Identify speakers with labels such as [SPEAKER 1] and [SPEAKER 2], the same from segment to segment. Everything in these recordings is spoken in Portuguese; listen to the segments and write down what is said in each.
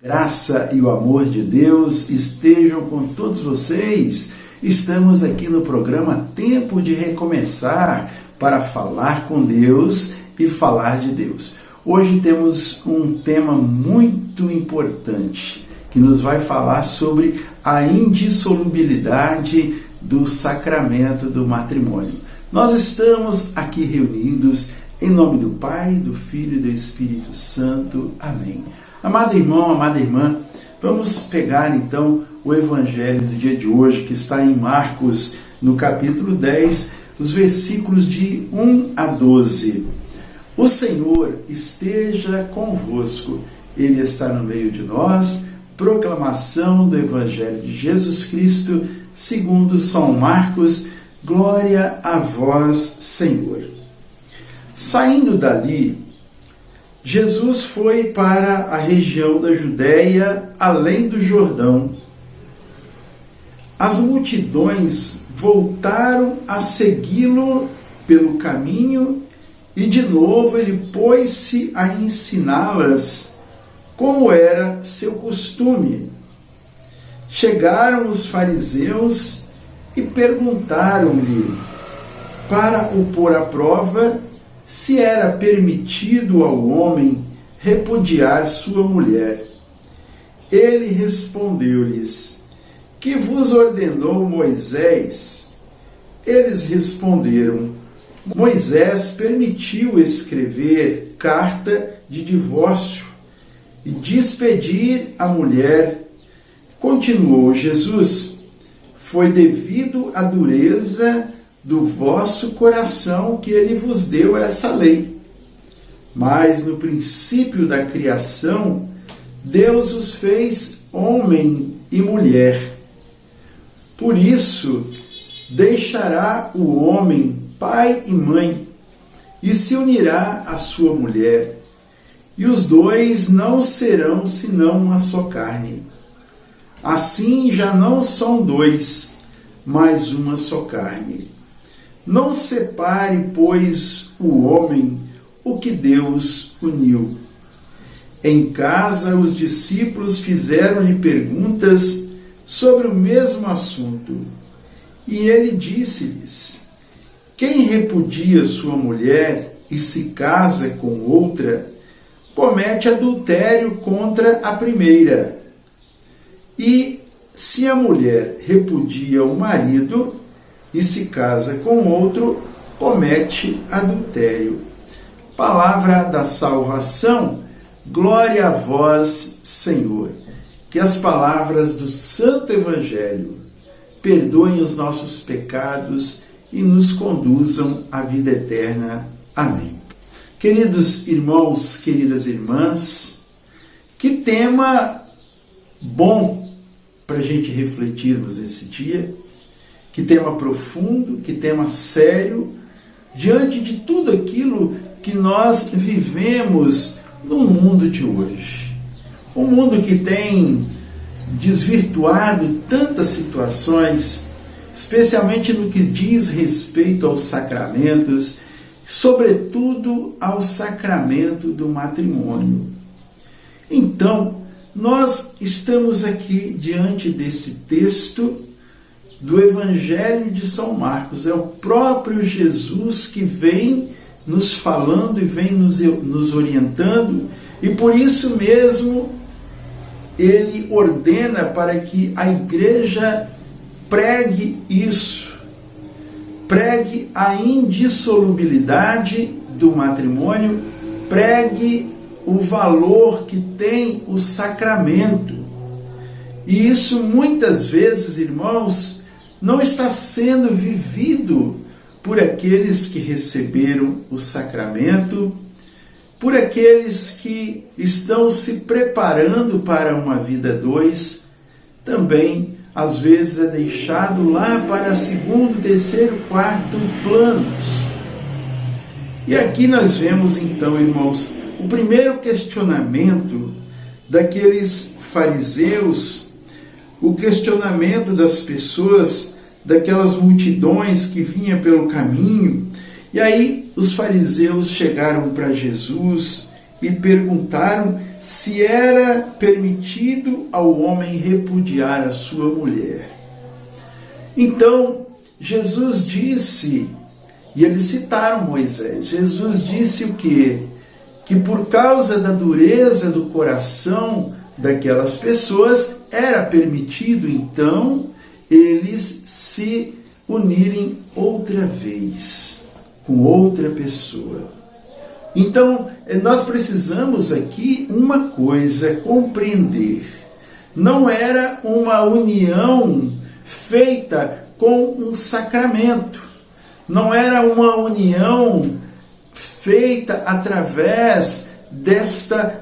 [SPEAKER 1] Graça e o amor de Deus estejam com todos vocês. Estamos aqui no programa Tempo de Recomeçar para falar com Deus e falar de Deus. Hoje temos um tema muito importante que nos vai falar sobre a indissolubilidade do sacramento do matrimônio. Nós estamos aqui reunidos em nome do Pai, do Filho e do Espírito Santo. Amém. Amado irmão, amada irmã, vamos pegar então o Evangelho do dia de hoje, que está em Marcos, no capítulo 10, os versículos de 1 a 12. O Senhor esteja convosco, Ele está no meio de nós. Proclamação do Evangelho de Jesus Cristo, segundo São Marcos. Glória a vós, Senhor. Saindo dali, Jesus foi para a região da Judéia, além do Jordão. As multidões voltaram a segui-lo pelo caminho e de novo ele pôs-se a ensiná-las, como era seu costume. Chegaram os fariseus e perguntaram-lhe, para o pôr à prova, se era permitido ao homem repudiar sua mulher. Ele respondeu-lhes, que vos ordenou Moisés? Eles responderam, Moisés permitiu escrever carta de divórcio e despedir a mulher. Continuou Jesus, foi devido à dureza do vosso coração que ele vos deu essa lei. Mas no princípio da criação, Deus os fez homem e mulher. Por isso, deixará o homem pai e mãe, e se unirá à sua mulher, e os dois não serão senão uma só carne. Assim já não são dois, mas uma só carne. Não separe, pois, o homem o que Deus uniu. Em casa, os discípulos fizeram-lhe perguntas sobre o mesmo assunto. E ele disse-lhes, quem repudia sua mulher e se casa com outra, comete adultério contra a primeira. E se a mulher repudia o marido e se casa com outro, comete adultério. Palavra da salvação, glória a vós, Senhor. Que as palavras do Santo Evangelho perdoem os nossos pecados e nos conduzam à vida eterna. Amém. Queridos irmãos, queridas irmãs, que tema bom para a gente refletirmos esse dia. Que tema profundo, que tema sério, diante de tudo aquilo que nós vivemos no mundo de hoje. Um mundo que tem desvirtuado tantas situações, especialmente no que diz respeito aos sacramentos, sobretudo ao sacramento do matrimônio. Então, nós estamos aqui diante desse texto do Evangelho de São Marcos. É o próprio Jesus que vem nos falando e vem nos orientando, e por isso mesmo ele ordena para que a igreja pregue isso, pregue a indissolubilidade do matrimônio, pregue o valor que tem o sacramento. E isso muitas vezes, irmãos, não está sendo vivido por aqueles que receberam o sacramento, por aqueles que estão se preparando para uma vida dois, também às vezes é deixado lá para segundo, terceiro, quarto planos. E aqui nós vemos então, irmãos, o primeiro questionamento daqueles fariseus, o questionamento das pessoas, daquelas multidões que vinham pelo caminho. E aí os fariseus chegaram para Jesus e perguntaram se era permitido ao homem repudiar a sua mulher. Então, Jesus disse, e eles citaram Moisés, Jesus disse o quê? Que por causa da dureza do coração daquelas pessoas, era permitido, então, eles se unirem outra vez com outra pessoa. Então, nós precisamos aqui uma coisa compreender. Não era uma união feita com um sacramento. Não era uma união feita através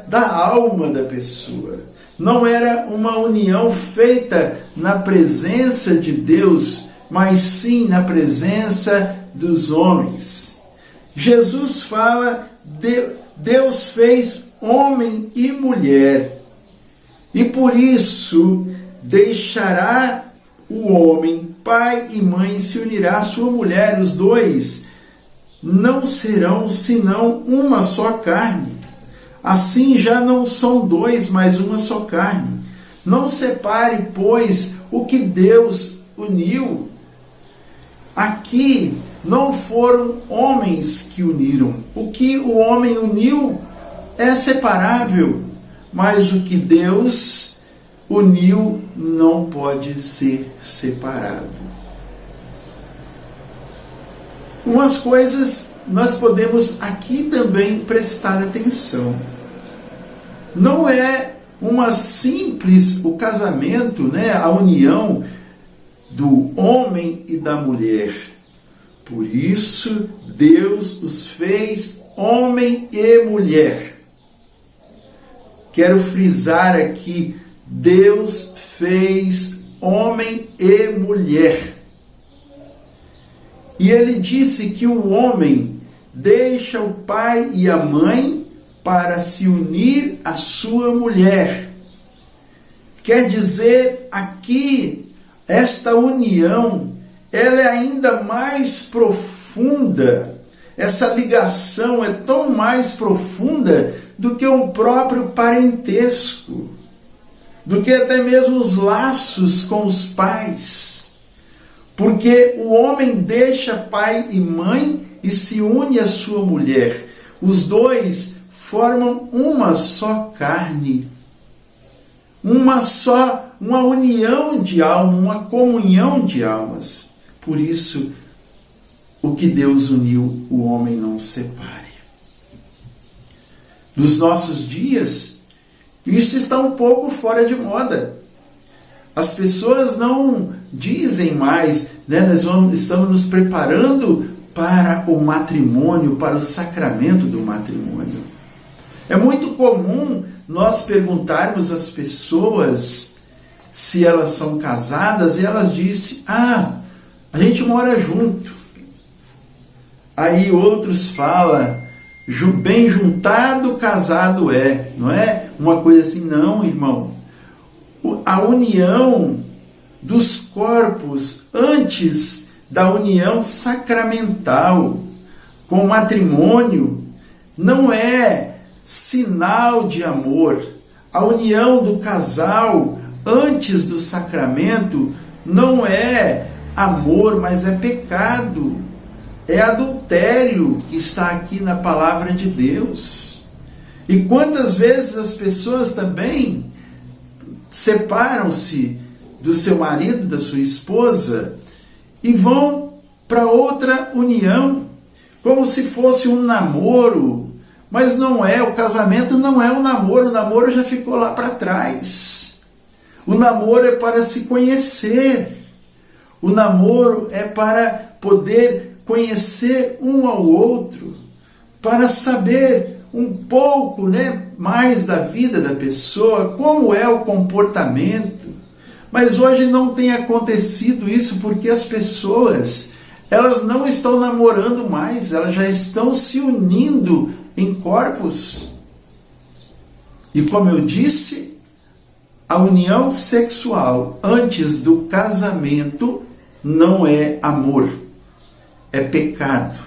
[SPEAKER 1] da alma da pessoa. Não era uma união feita na presença de Deus, mas sim na presença dos homens. Jesus fala, Deus fez homem e mulher, e por isso deixará o homem, pai e mãe, se unirá à sua mulher, os dois não serão senão uma só carne. Assim já não são dois, mas uma só carne. Não separe, pois, o que Deus uniu. Aqui não foram homens que uniram. O que o homem uniu é separável, mas o que Deus uniu não pode ser separado. Umas coisas nós podemos aqui também prestar atenção. Não é uma simples, o casamento, né, a união do homem e da mulher. Por isso, Deus os fez homem e mulher. Quero frisar aqui, Deus fez homem e mulher. E ele disse que o homem deixa o pai e a mãe para se unir à sua mulher. Quer dizer, aqui, esta união, ela é ainda mais profunda. Essa ligação é tão mais profunda do que um próprio parentesco, do que até mesmo os laços com os pais. Porque o homem deixa pai e mãe e se une à sua mulher. Os dois formam uma só carne. Uma união de alma, uma comunhão de almas. Por isso, o que Deus uniu, o homem não separe. Nos nossos dias, isso está um pouco fora de moda. As pessoas não dizem mais, né, nós estamos nos preparando para o matrimônio, para o sacramento do matrimônio. É muito comum nós perguntarmos às pessoas se elas são casadas e elas dizem, a gente mora junto. Aí outros falam, bem juntado, casado é. Não é uma coisa assim, não, irmão. A união dos corpos antes da união sacramental com o matrimônio não é sinal de amor. A união do casal antes do sacramento não é amor, mas é pecado. É adultério que está aqui na palavra de Deus. E quantas vezes as pessoas também separam-se do seu marido, da sua esposa, e vão para outra união, como se fosse um namoro, mas não é, o casamento não é um namoro, o namoro já ficou lá para trás. O namoro é para se conhecer, o namoro é para poder conhecer um ao outro, para saber um pouco, né, mais da vida da pessoa, como é o comportamento. Mas hoje não tem acontecido isso porque as pessoas, elas não estão namorando mais, elas já estão se unindo em corpos. E como eu disse, a união sexual antes do casamento não é amor, é pecado.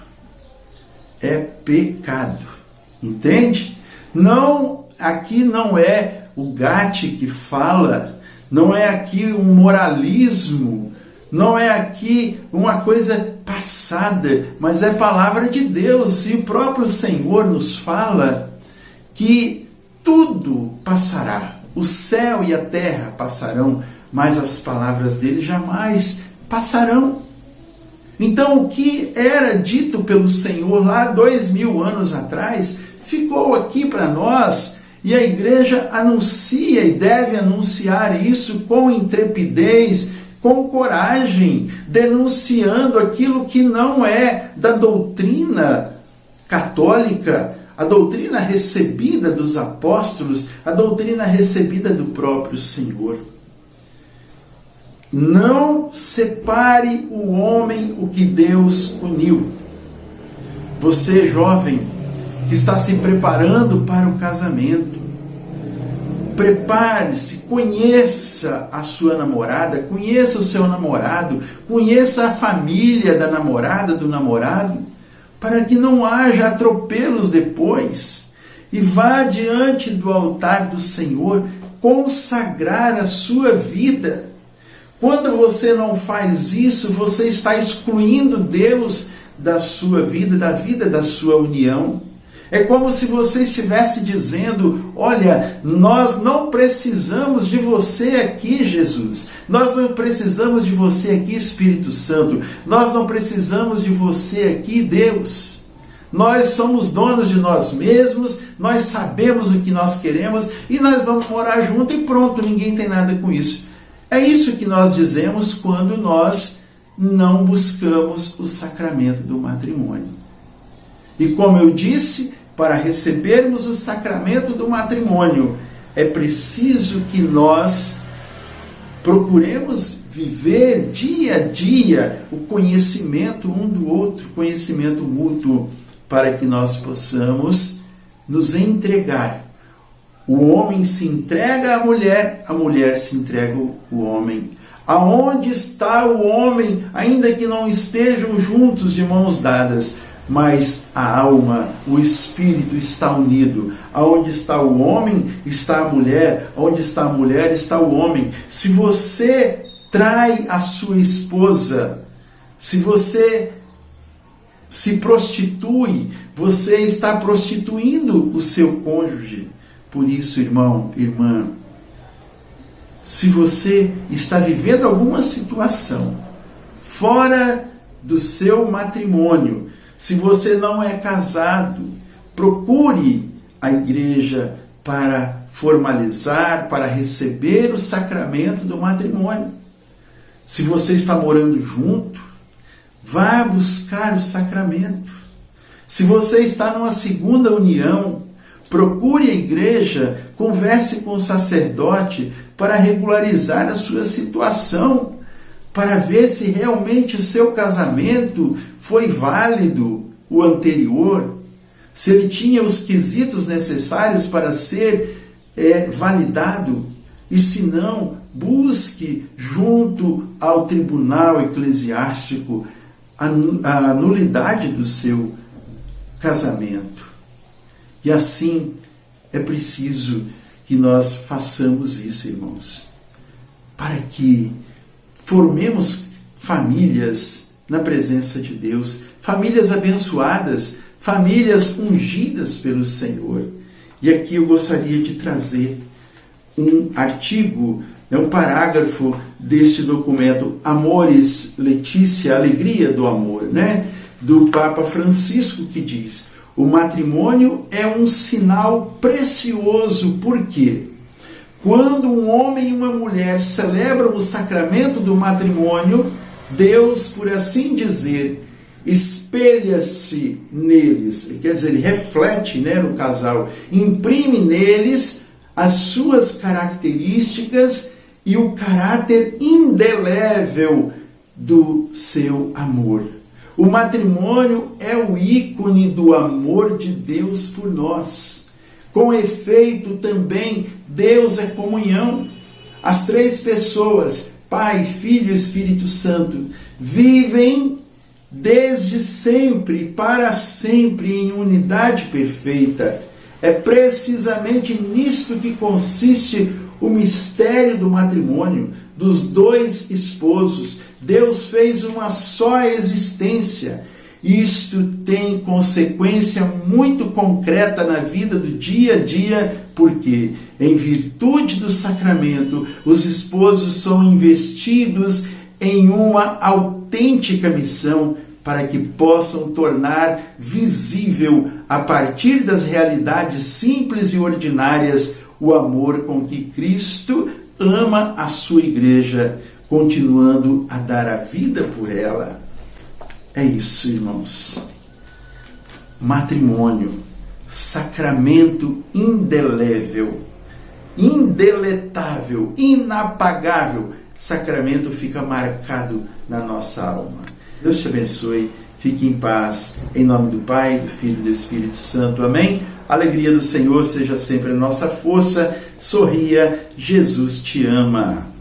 [SPEAKER 1] É pecado. Entende? Não, aqui não é o Gatti que fala, não é aqui um moralismo, não é aqui uma coisa passada, mas é palavra de Deus. E o próprio Senhor nos fala que tudo passará, o céu e a terra passarão, mas as palavras dele jamais passarão. Então, o que era dito pelo Senhor lá 2000 anos atrás, ficou aqui para nós, e a igreja anuncia e deve anunciar isso com intrepidez, com coragem, denunciando aquilo que não é da doutrina católica, a doutrina recebida dos apóstolos, a doutrina recebida do próprio Senhor. Não separe o homem o que Deus uniu. Você, jovem, que está se preparando para o casamento, prepare-se, conheça a sua namorada, conheça o seu namorado, conheça a família da namorada, do namorado, para que não haja atropelos depois, e vá diante do altar do Senhor consagrar a sua vida. Quando você não faz isso, você está excluindo Deus da sua vida, da vida da sua união. É como se você estivesse dizendo: olha, nós não precisamos de você aqui, Jesus. Nós não precisamos de você aqui, Espírito Santo. Nós não precisamos de você aqui, Deus. Nós somos donos de nós mesmos, nós sabemos o que nós queremos e nós vamos morar junto e pronto, ninguém tem nada com isso. É isso que nós dizemos quando nós não buscamos o sacramento do matrimônio. E como eu disse, para recebermos o sacramento do matrimônio, é preciso que nós procuremos viver dia a dia o conhecimento um do outro, conhecimento mútuo, para que nós possamos nos entregar. O homem se entrega à mulher, a mulher se entrega ao homem. Aonde está o homem, ainda que não estejam juntos de mãos dadas, mas a alma, o espírito está unido. Aonde está o homem, está a mulher. Onde está a mulher, está o homem. Se você trai a sua esposa, se você se prostitui, você está prostituindo o seu cônjuge. Por isso, irmão, irmã, se você está vivendo alguma situação fora do seu matrimônio, se você não é casado, procure a igreja para formalizar, para receber o sacramento do matrimônio. Se você está morando junto, vá buscar o sacramento. Se você está numa segunda união, procure a igreja, converse com o sacerdote para regularizar a sua situação, para ver se realmente o seu casamento foi válido, o anterior, se ele tinha os quesitos necessários para ser validado, e se não, busque junto ao tribunal eclesiástico a nulidade do seu casamento. E assim é preciso que nós façamos isso, irmãos, para que formemos famílias na presença de Deus, famílias abençoadas, famílias ungidas pelo Senhor. E aqui eu gostaria de trazer um artigo, um parágrafo deste documento Amoris Laetitia, Alegria do Amor, do Papa Francisco, que diz: o matrimônio é um sinal precioso, porque quando um homem e uma mulher celebram o sacramento do matrimônio, Deus, por assim dizer, espelha-se neles, quer dizer, ele reflete no casal, imprime neles as suas características e o caráter indelével do seu amor. O matrimônio é o ícone do amor de Deus por nós. Com efeito, também, Deus é comunhão. As três pessoas, Pai, Filho e Espírito Santo, vivem desde sempre, para sempre, em unidade perfeita. É precisamente nisto que consiste o mistério do matrimônio, dos dois esposos. Deus fez uma só existência. Isto tem consequência muito concreta na vida do dia a dia, porque, em virtude do sacramento, os esposos são investidos em uma autêntica missão para que possam tornar visível, a partir das realidades simples e ordinárias, o amor com que Cristo ama a sua igreja, continuando a dar a vida por ela. É isso, irmãos. Matrimônio, sacramento indelével, indeletável, inapagável. Sacramento fica marcado na nossa alma. Deus te abençoe, fique em paz, em nome do Pai, do Filho e do Espírito Santo. Amém? A alegria do Senhor seja sempre a nossa força. Sorria, Jesus te ama.